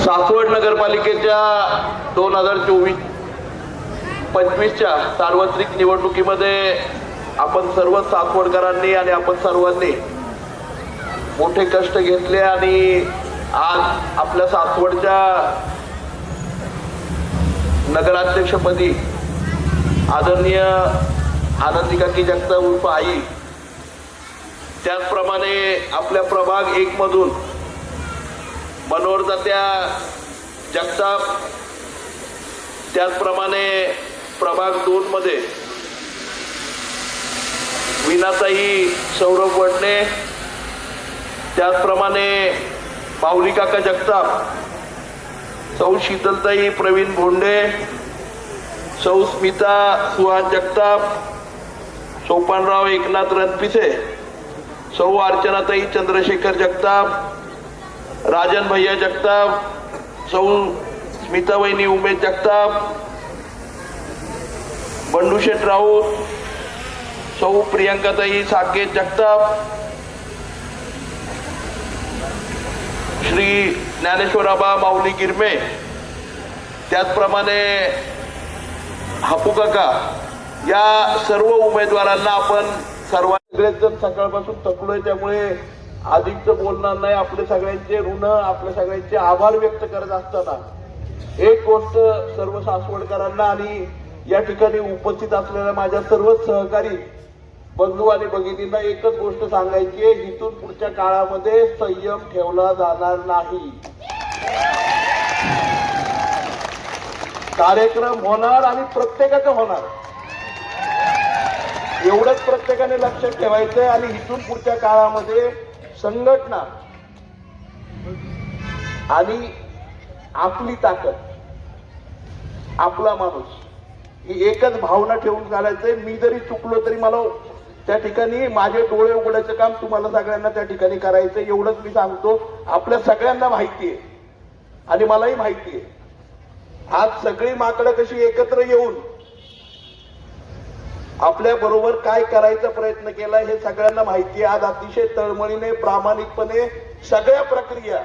सासवड नगरपालिकेच्या 2024-25च्या सार्वत्रिक निवडणुकीमध्ये आपण सर्व सासवडकरांनी आणि आपण सर्वांनी मोठे कष्ट घेतले आणि आज आपल्या सासवडच्या नगराध्यक्षपदी आदरणीय आनंदी काकी जगताप उर्फ आई, त्याचप्रमाणे आपल्या प्रभाग 1 मधून मनोहरतात्या जगताप, त्याचप्रमाणे प्रभाग 2 मध्ये वीणाताई सौरभ वडणे, त्याचप्रमाणे माऊली काका जगताप, सौ शीतलताई प्रवीण भोंडे, सौ स्मिता सुहास जगताप, सोपानराव एकनाथ रणपिसे, सौ अर्चनाताई चंद्रशेखर जगताप, राजन भैया जगताप, सौ स्मितावहिनी उमेश जगताप, बंडूशेठ राऊत, सौ प्रियंकाताई साकेत जगताप, श्री ज्ञानेश्वराबा माऊली गिरमे, त्याचप्रमाणे हापू काका, या सर्व उमेदवारांना आपण सर्वांनी सकाळपासून थकलोय, त्यामुळे अधिकच बोलणार नाही. आपले सगळ्यांचे ऋण, आपल्या सगळ्यांचे आभार व्यक्त करत असताना एक गोष्ट सर्व सासवडकरांना आणि या ठिकाणी उपस्थित असलेल्या माझ्या सर्व सहकारी बंधू आणि भगिनींना एकच गोष्ट सांगायची आहे, इथून पुढच्या काळामध्ये संयम ठेवला जाणार नाही. कार्यक्रम होणार आणि प्रत्येकाचं होणार, एवढंच प्रत्येकाने लक्षात ठेवायचंय. आणि इथून पुढच्या काळामध्ये संघटना आणि आपली ताकद, आपला माणूस, ही एकच भावना ठेवून चालायचंय. मी जरी चुकलो तरी मला त्या ठिकाणी माझे डोळे उघडायचं काम तुम्हाला सगळ्यांना त्या ठिकाणी करायचं, एवढंच मी सांगतो. आपल्या सगळ्यांना माहिती आहे आणि मलाही माहिती आहे, आज सगळी माकडं कशी एकत्र येऊन आपल्या बरोबर काय करायचा प्रयत्न केला हे सगळ्यांना माहिती आहे. आज अतिशय तळमळीने, प्रामाणिकपणे सगळ्या प्रक्रिया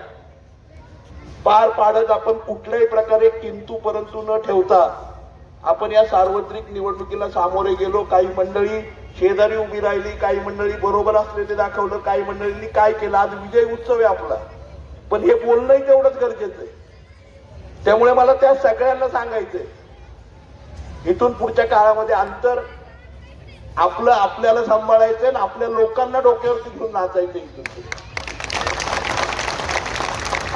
पार पाडत आपण कुठल्याही प्रकारे किंतु परंतु न ठेवता आपण या सार्वत्रिक निवडणुकीला सामोरे गेलो. काही मंडळी शेजारी उभी राहिली, काही मंडळी बरोबर असलेले दाखवलं, काही मंडळींनी काय केलं. आज विजय उत्सव आहे आपला, पण हे बोलणंही तेवढंच गरजेचं आहे. त्यामुळे मला त्या सगळ्यांना सांगायचंय, इथून पुढच्या काळामध्ये अंतर आपलं आपल्याला सांभाळायचंय आणि आपल्या लोकांना डोक्यावरती घेऊन नाचायचं इथून.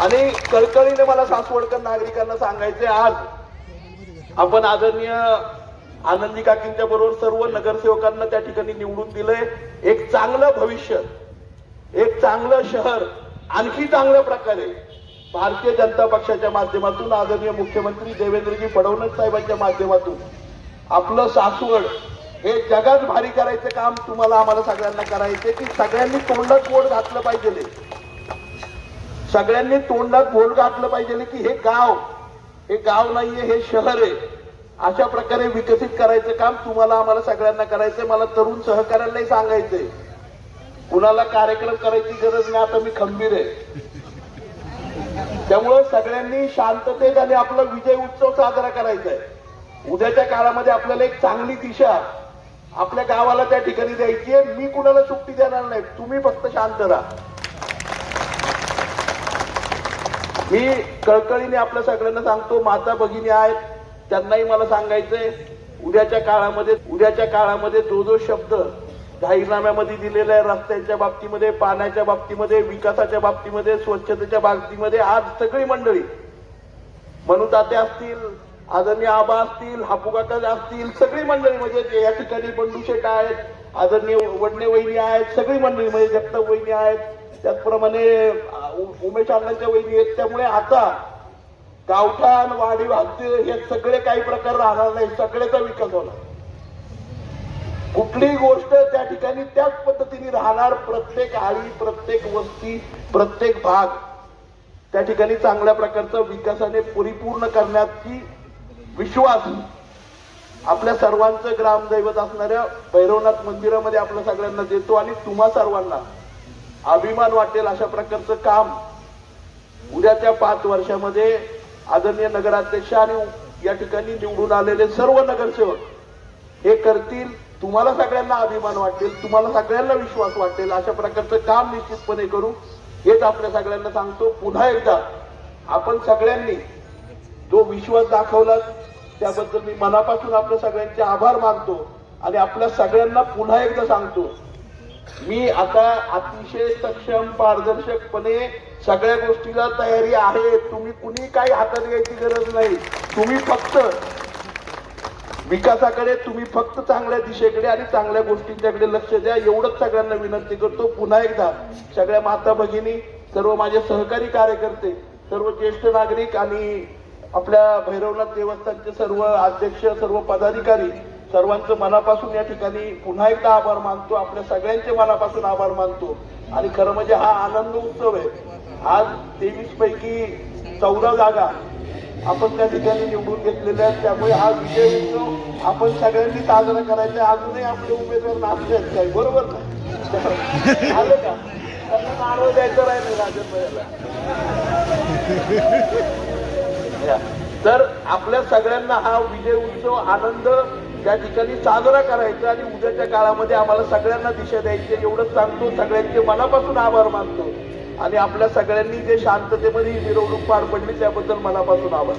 आणि कळकळीने मला सासवडकर नागरिकांना सांगायचंय, आज आपण आदरणीय आनंदी काकींच्या बरोबर सर्व नगरसेवकांना त्या ठिकाणी निवडून दिलंय. एक चांगलं भविष्य, एक चांगलं शहर आणखी चांगल्या प्रकारे भारतीय जनता पक्षाच्या माध्यमातून, आदरणीय मुख्यमंत्री देवेंद्रजी फडणवीस साहेबांच्या माध्यमातून आपलं सासवड हे जगात भारी करायचं काम तुम्हाला आम्हाला सगळ्यांना करायचंय. की सगळ्यांनी तोंडात बोट घातलं पाहिजे, सगळ्यांनी तोंडात बोट घातलं पाहिजे की हे गाव नाहीये, हे शहर आहे. अशा प्रकारे विकसित करायचं काम तुम्हाला आम्हाला सगळ्यांना करायचंय. मला तरुण सहकार्यांनाही सांगायचंय, कुणाला कार्यक्रम करायची गरज नाही, आता मी खंबीर आहे. त्यामुळे सगळ्यांनी शांततेत आणि आपला विजय उत्सव साजरा करायचा आहे. उद्याच्या काळामध्ये आपल्याला एक चांगली दिशा आपल्या गावाला त्या ठिकाणी द्यायची आहे. मी कुणाला सुट्टी देणार नाही, तुम्ही फक्त शांत राहा. मी कळकळीने आपल्या सगळ्यांना सांगतो, माता भगिनी आहेत त्यांनाही मला सांगायचंय, उद्याच्या काळामध्ये जो शब्द जाहीरनाम्यामध्ये दिलेला आहे, रस्त्यांच्या बाबतीमध्ये, पाण्याच्या बाबतीमध्ये, विकासाच्या बाबतीमध्ये, स्वच्छतेच्या बाबतीमध्ये, आज सगळी मंडळी, मनुताते असतील, आदरणीय आबा असतील, हापू काका असतील, सगळी मंडळी, म्हणजे या ठिकाणी बंडूशेठ आहेत, आदरणीय वडणे वहिनी आहेत, सगळी मंडळी म्हणजे जगताप वहिनी आहेत, त्याचप्रमाणे उमेश अण्णांच्या वहिनी आहेत. त्यामुळे आता गावठाण, वाडी, वाहतूक हे सगळे काही प्रकार राहणार नाही, सगळ्याचा विकास होणार. कुठलीही गोष्ट त्या ठिकाणी त्याच पद्धतीने राहणार. प्रत्येक आळी, प्रत्येक वस्ती, प्रत्येक भाग त्या ठिकाणी चांगल्या प्रकारचा विकासाने परिपूर्ण करण्याची विश्वास आपल्या सर्वांचं ग्रामदैवत असणाऱ्या भैरवनाथ मंदिरामध्ये आपल्या सगळ्यांना देतो. आणि तुम्हा सर्वांना अभिमान वाटेल अशा प्रकारचं काम उद्याच्या 5 वर्षामध्ये आदरणीय नगराध्यक्ष आणि या ठिकाणी निवडून आलेले सर्व नगरसेवक हे करतील. तुम्हाला सगळ्यांना अभिमान वाटेल, तुम्हाला सगळ्यांना विश्वास वाटेल, अशा प्रकारचं काम निश्चितपणे करू हेच आपल्या सगळ्यांना सांगतो. पुन्हा एकदा आपण सगळ्यांनी जो विश्वास दाखवला त्याबद्दल मी मनापासून आपल्या सगळ्यांचे आभार मानतो आणि आपल्या सगळ्यांना पुन्हा एकदा सांगतो, मी आता अतिशय सक्षम पारदर्शकपणे सगळ्या गोष्टीला तयारी आहे. तुम्ही कुणी काही हातात घ्यायची गरज नाही. तुम्ही फक्त विकासाकडे, तुम्ही फक्त चांगल्या दिशेकडे आणि चांगल्या गोष्टींच्याकडे लक्ष द्या, एवढंच सगळ्यांना विनंती करतो. पुन्हा एकदा सगळ्या माता भगिनी, सर्व माझे सहकारी कार्यकर्ते, सर्व ज्येष्ठ नागरिक आणि आपल्या भैरवनाथ देवस्थानचे सर्व अध्यक्ष, सर्व पदाधिकारी, सर्वांचं मनापासून या ठिकाणी पुन्हा एकदा आभार मानतो. आपल्या सगळ्यांचे मनापासून आभार मानतो. आणि खरं म्हणजे हा आनंद उत्सव आहे. आज 23 पैकी 14 जागा आपण त्या ठिकाणी निवडून घेतलेल्या आहेत. त्यामुळे हा विजय उत्सव आपण सगळ्यांनी साजरा करायचा. अजूनही आपले उमेदवार नाचतात काय, बरोबर ना? आलं का? त्यांना नारळ द्यायचं राहिलं राजन भाईला. तर आपल्या सगळ्यांना हा विजय उत्सव आनंद त्या ठिकाणी साजरा करायचा आणि उद्याच्या काळामध्ये आम्हाला सगळ्यांना दिशा द्यायची एवढंच सांगतो. सगळ्यांचे मनापासून आभार मानतो आणि आपल्या सगळ्यांनी जे शांततेमध्ये ही मिरवणूक पार पडली त्याबद्दल मनापासून आभार.